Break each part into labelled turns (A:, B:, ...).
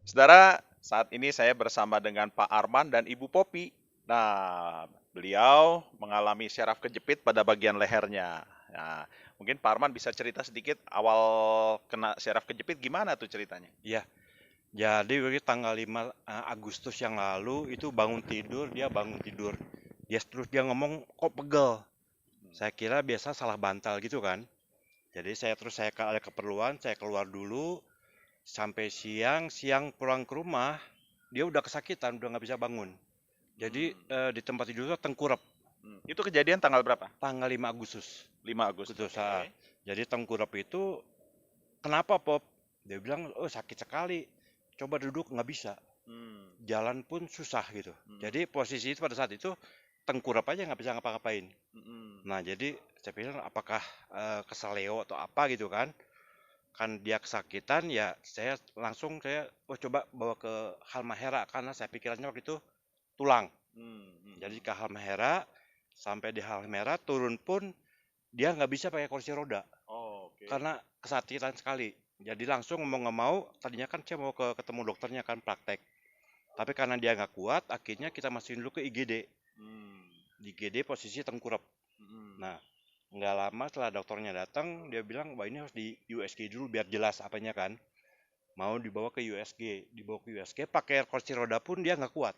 A: Saudara, saat ini saya bersama dengan Pak Arman dan Ibu Popi. Nah, beliau mengalami syaraf kejepit pada bagian lehernya. Nah, mungkin Pak Arman bisa cerita sedikit awal kena syaraf kejepit gimana tuh ceritanya?
B: Iya, jadi tanggal 5 Agustus yang lalu itu dia bangun tidur. Dia ngomong kok pegel. Saya kira biasa salah bantal gitu kan. Jadi saya ada keperluan, saya keluar dulu sampai siang pulang ke rumah, dia udah kesakitan, udah nggak bisa bangun. Jadi
A: Hmm,
B: di tempat tidur itu tengkurap
A: Itu kejadian tanggal berapa?
B: tanggal 5 Agustus.
A: 5 Agustus.
B: Betul,
A: Oke.
B: Jadi tengkurap itu kenapa Pop? Dia bilang, oh sakit sekali. Coba duduk nggak bisa.
A: Hmm,
B: Jalan pun susah gitu.
A: hmm,
B: Jadi posisi itu pada saat itu tengkurap aja nggak bisa ngapa-ngapain.
A: hmm,
B: Nah jadi saya pikir apakah keseleo atau apa gitu kan? Kan dia kesakitan ya saya coba bawa ke Halmahera karena saya pikirannya waktu itu tulang. Jadi ke Halmahera sampai di Halmahera turun pun dia nggak bisa pakai kursi roda
A: Oh, oke.
B: karena kesakitan sekali. Jadi langsung mau nggak mau tadinya kan saya mau ketemu dokternya kan praktek. Tapi karena dia nggak kuat, akhirnya kita masukin dulu ke IGD.
A: Hmm,
B: Di IGD posisi tengkurap.
A: hmm,
B: Nah, nggak lama setelah dokternya datang, dia bilang, wah ini harus di USG dulu biar jelas apanya kan. Mau dibawa ke USG pakai kursi roda pun dia nggak kuat,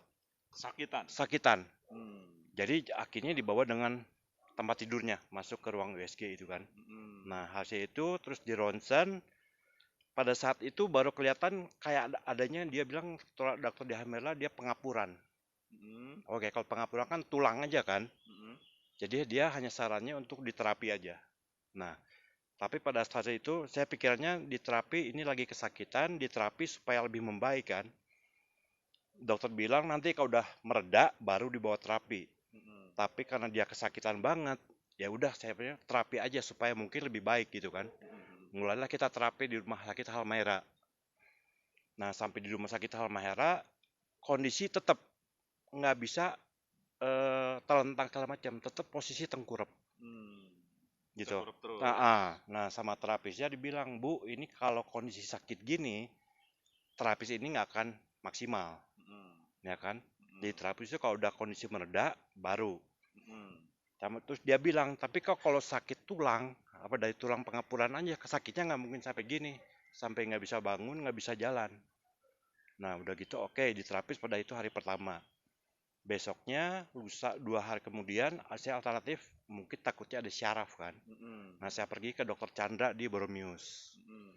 A: Kesakitan.
B: sakitan.
A: Hmm,
B: Jadi akhirnya dibawa dengan tempat tidurnya masuk ke ruang USG itu kan.
A: hmm,
B: Nah hasil itu terus di ronsen. Pada saat itu baru kelihatan kayak adanya dia bilang dokter di Hamela dia pengapuran.
A: hmm,
B: Oke, kalau pengapuran kan tulang aja kan.
A: hmm,
B: Jadi dia hanya sarannya untuk diterapi aja. Nah, tapi pada saat itu saya pikirannya diterapi ini lagi kesakitan, diterapi supaya lebih membaik kan. Dokter bilang nanti kalau udah mereda baru dibawa terapi.
A: hmm,
B: Tapi karena dia kesakitan banget, ya udah saya pikir terapi aja supaya mungkin lebih baik gitu kan.
A: hmm,
B: Mulailah kita terapi di rumah sakit Halmahera. Nah, sampai di rumah sakit Halmahera, kondisi tetap nggak bisa telentang segala macam, tetap posisi tengkurap
A: hmm.
B: gitu.
A: Tengkurap
B: Nah,
A: terus.
B: nah sama terapisnya dibilang, Bu, ini kalau kondisi sakit gini, terapis ini nggak akan maksimal,
A: Hmm,
B: ya kan? Di
A: hmm,
B: terapis itu kalau udah kondisi mereda, baru.
A: hmm.
B: Terus dia bilang, tapi kok kalau sakit tulang, apa dari tulang pengapuran aja, sakitnya nggak mungkin sampai gini, sampai nggak bisa bangun, nggak bisa jalan. Nah, udah gitu, oke, di terapis pada itu hari pertama. Besoknya, lusa 2 hari kemudian, saya alternatif, mungkin takutnya ada syaraf kan.
A: Mhm,
B: Nah, saya pergi ke dokter Chandra di Boromius.
A: mhm,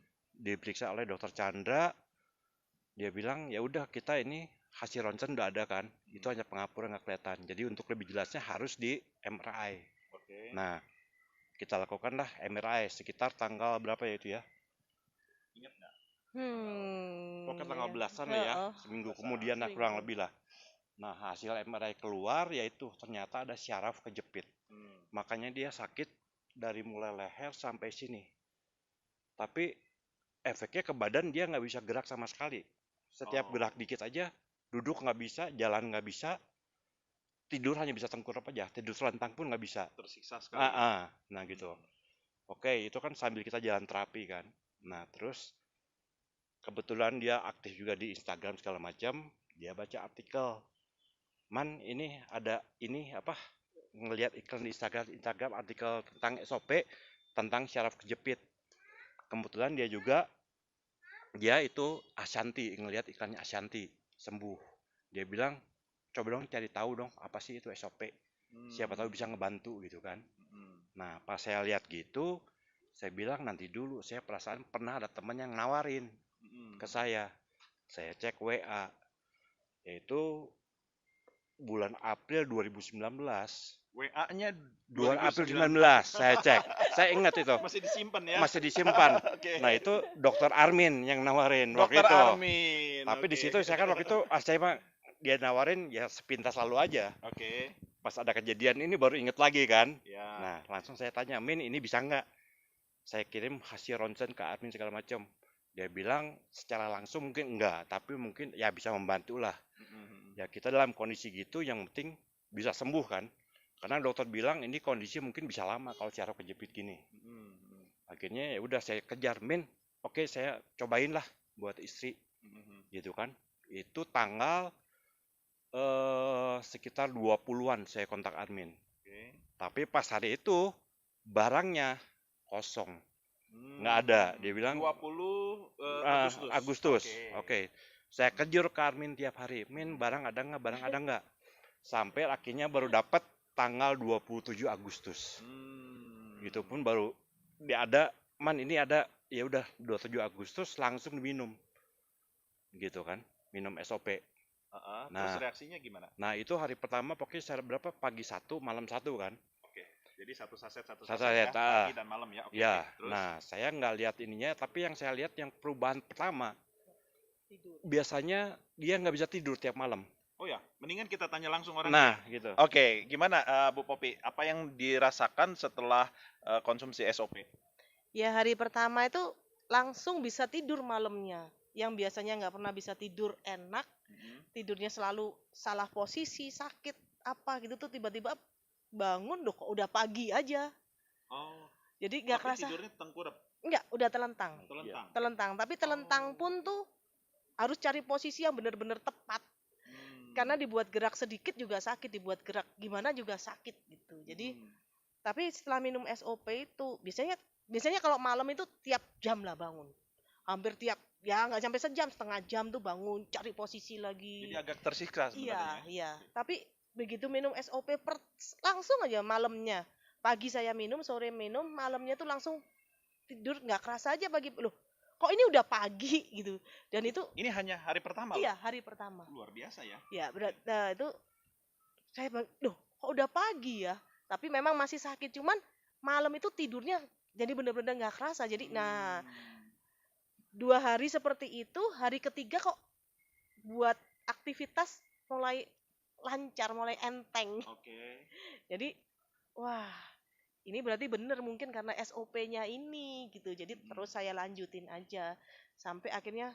B: Diperiksa oleh dokter Chandra, dia bilang, ya udah kita ini hasil ronsen udah ada kan. Itu
A: mhm.
B: hanya pengapuran nggak kelihatan. Jadi untuk lebih jelasnya harus di MRI.
A: Oke.
B: Nah, kita lakukanlah MRI sekitar tanggal berapa ya itu ya?
A: Ingat nggak?
B: Pokoknya tanggal
C: Ya,
B: belasan lah ya,
C: heeh,
B: seminggu
A: Belasan.
B: kemudian lah kurang
C: seminggu.
B: lebih lah. Nah, hasil MRI keluar yaitu ternyata ada syaraf kejepit.
A: Hmm.
B: Makanya dia sakit dari mulai leher sampai sini. Tapi efeknya ke badan dia nggak bisa gerak sama sekali. Setiap
A: Oh,
B: gerak dikit aja, duduk nggak bisa, jalan nggak bisa, tidur hanya bisa tengkurap aja, tidur selentang pun nggak bisa.
A: tersiksa sekali.
B: Nah gitu.
A: Hmm.
B: Oke, itu kan sambil kita jalan terapi kan. Nah terus kebetulan dia aktif juga di Instagram segala macam, dia baca artikel. Man, ini ada ini apa? Ngelihat iklan di Instagram artikel tentang SOP tentang syaraf kejepit. Kebetulan dia itu Ashanti, ngelihat iklannya Ashanti sembuh. Dia bilang, coba dong cari tahu dong apa sih itu SOP. Siapa tahu bisa
A: Hmm.
B: ngebantu gitu kan.
A: Hmm.
B: Nah, pas saya lihat gitu, saya bilang nanti dulu, saya perasaan pernah ada teman yang nawarin
A: Hmm.
B: ke saya. Saya cek WA, yaitu bulan April 2019.
A: WA-nya
B: 2 April
A: 2019.
B: 19 saya cek. Saya ingat itu,
A: Masih disimpan ya.
B: masih disimpan.
A: Oke.
B: Nah, itu dokter Armin yang nawarin waktu
A: Dokter
B: itu.
A: Armin.
B: Tapi di
A: Oke.
B: situ saya kan waktu itu saya mah dia nawarin ya sepintas lalu aja.
A: Oke.
B: Pas ada kejadian ini baru inget lagi kan.
A: Ya.
B: Nah, langsung saya tanya, Min ini bisa nggak? Saya kirim hasil ronsen ke admin segala macam. Dia bilang secara langsung mungkin enggak, tapi mungkin ya bisa membantu lah.
A: Hmm.
B: Ya kita dalam kondisi gitu yang penting bisa sembuh kan. Karena dokter bilang ini kondisi mungkin bisa lama kalau syaraf kejepit gini.
A: Hmm.
B: Akhirnya ya udah saya kejar, Min. Oke, saya cobain lah buat istri.
A: Mhm.
B: gitu kan. Itu tanggal sekitar 20-an saya kontak admin.
A: Oke.
B: Tapi pas hari itu barangnya kosong, nggak ada. Dia bilang
A: 20 Agustus.
B: Agustus.
A: Oke.
B: Oke. Saya kejar ke admin tiap hari. Min, barang ada nggak? Barang ada nggak? Sampai akhirnya baru dapat tanggal 27 Agustus. Gitu pun baru dia ada, man ini ada, ya udah 27 Agustus langsung diminum. Gitu kan, minum SOP.
A: Terus
B: Nah.
A: reaksinya gimana?
B: Nah, itu hari pertama pokoknya saya berapa? Pagi 1, malam 1 kan.
A: Oke. Jadi satu saset
B: Satu
A: ya,
B: saset,
A: pagi dan malam ya. Oke.
B: Ya,
A: Terus?
B: nah saya nggak lihat ininya, tapi yang saya lihat yang perubahan pertama,
C: Tidur.
B: biasanya dia nggak bisa tidur tiap malam.
A: Oh ya, mendingan kita tanya langsung orangnya.
B: Nah, gitu.
A: Oke, gimana Bu Popi? Apa yang dirasakan setelah konsumsi SOP?
C: Ya hari pertama itu langsung bisa tidur malamnya. Yang biasanya nggak pernah bisa tidur enak, tidurnya selalu salah posisi, sakit apa gitu tuh tiba-tiba bangun loh kok udah pagi aja.
A: Oh.
C: Jadi nggak kerasa.
A: Tidurnya tengkurap.
C: Enggak, udah telentang.
A: Telentang.
C: Telentang, tapi telentang pun tuh harus cari posisi yang benar-benar tepat. Karena dibuat gerak sedikit juga sakit, dibuat gerak gimana juga sakit gitu. Jadi tapi setelah minum SOP itu biasanya kalau malam itu tiap jam lah bangun. Hampir tiap, ya nggak sampai sejam, setengah jam tuh bangun cari posisi lagi.
A: Jadi agak tersiksa sebenarnya.
C: Iya. Tapi begitu minum SOP langsung aja malamnya. Pagi saya minum, sore minum, malamnya tuh langsung tidur nggak kerasa aja pagi. Loh, kok ini udah pagi gitu. Dan itu
A: Ini hanya hari pertama.
C: iya, hari pertama.
A: Luar biasa ya.
C: Ya, itu saya loh, kok udah pagi ya? Tapi memang masih sakit, cuman malam itu tidurnya jadi benar-benar nggak kerasa. Jadi nah 2 hari seperti itu, hari ketiga kok buat aktivitas mulai lancar, mulai enteng.
A: Oke.
C: Jadi wah, ini berarti bener mungkin karena SOP-nya ini gitu. Jadi terus saya lanjutin aja sampai akhirnya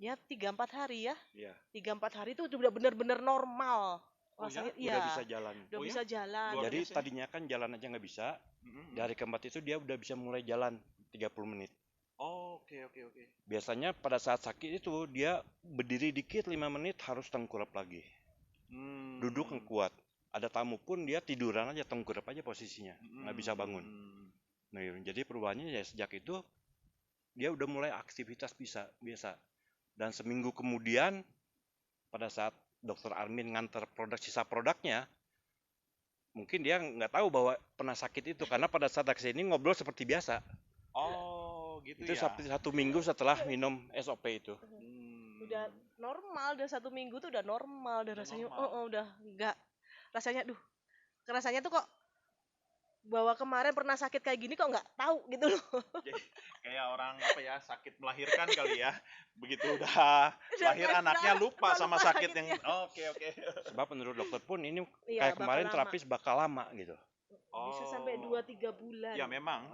C: ya 3-4 hari ya.
B: Iya.
C: 3-4 hari itu udah bener-bener normal. Rasanya
B: Udah bisa jalan.
C: Udah bisa jalan.
A: Luar
B: Jadi
A: biasa ya.
B: tadinya kan jalan aja nggak bisa. Dari keempat itu dia udah bisa mulai jalan 30 menit.
A: Oke.
B: Biasanya pada saat sakit itu dia berdiri dikit 5 menit harus tengkurap lagi. Duduk yang kuat. Ada tamu pun dia tiduran aja, tengkurap aja posisinya, nggak bisa bangun. Nah, jadi perubahannya ya sejak itu dia udah mulai aktivitas biasa. Dan seminggu kemudian pada saat dokter Armin nganter sisa produknya, mungkin dia nggak tahu bahwa pernah sakit itu karena pada saat kesini ngobrol seperti biasa.
A: Oh, gitu
B: Itu
A: ya.
B: satu minggu setelah minum SOP itu.
C: Udah normal, udah 1 minggu tuh udah normal, udah rasanya
A: normal.
C: udah enggak rasanya rasanya tuh kok bahwa kemarin pernah sakit kayak gini kok nggak tahu gitu loh.
A: Kayak orang sakit melahirkan kali ya. Begitu udah lahir anaknya lupa sama sakit yang Oke.
B: Sebab menurut dokter pun ini
C: Iya,
B: kayak kemarin
C: bakal
B: terapis bakal lama gitu.
C: bisa sampai 2-3 bulan.
A: Ya memang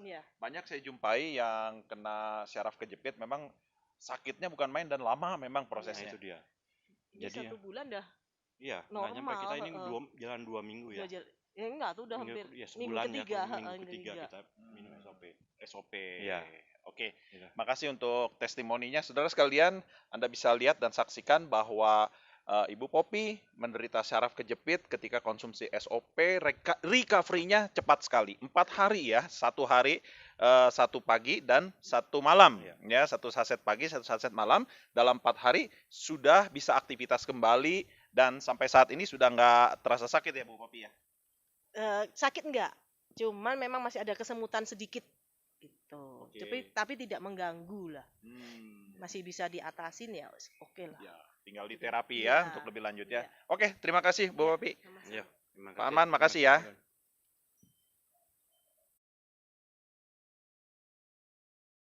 C: Iya.
A: banyak saya jumpai yang kena syaraf kejepit memang sakitnya bukan main dan lama memang prosesnya.
B: Nah, itu dia.
C: Jadi
B: Jadi
C: 1 bulan dah
B: iya, nggak nyampe
C: normal,
B: kita ini jalan 2 minggu ya.
C: ya enggak tuh udah hampir
B: Ya,
C: minggu
B: sebulan
C: ketiga,
B: ya, minggu ketiga kita minum SOP.
A: SOP.
B: Iya.
A: Oke.
B: Iya.
A: Makasih untuk testimoninya. Saudara sekalian, Anda bisa lihat dan saksikan bahwa Ibu Popi menderita syaraf kejepit ketika konsumsi SOP, recovery-nya cepat sekali. 4 hari ya, 1 hari, 1 pagi dan 1 malam. Ya, 1 saset pagi, 1 saset malam. Dalam 4 hari sudah bisa aktivitas kembali dan sampai saat ini sudah nggak terasa sakit ya Bu Popi ya?
C: Sakit enggak, cuman memang masih ada kesemutan sedikit gitu.
A: Oke.
C: Tapi tidak mengganggu lah. Masih bisa diatasin ya, oke lah.
A: Ya, tinggal di terapi
C: Iya.
A: ya untuk lebih lanjut ya.
C: Iya.
A: Oke, terima kasih Bu Popi.
C: Sama-sama.
B: Iya.
A: Pak Aman, makasih ya.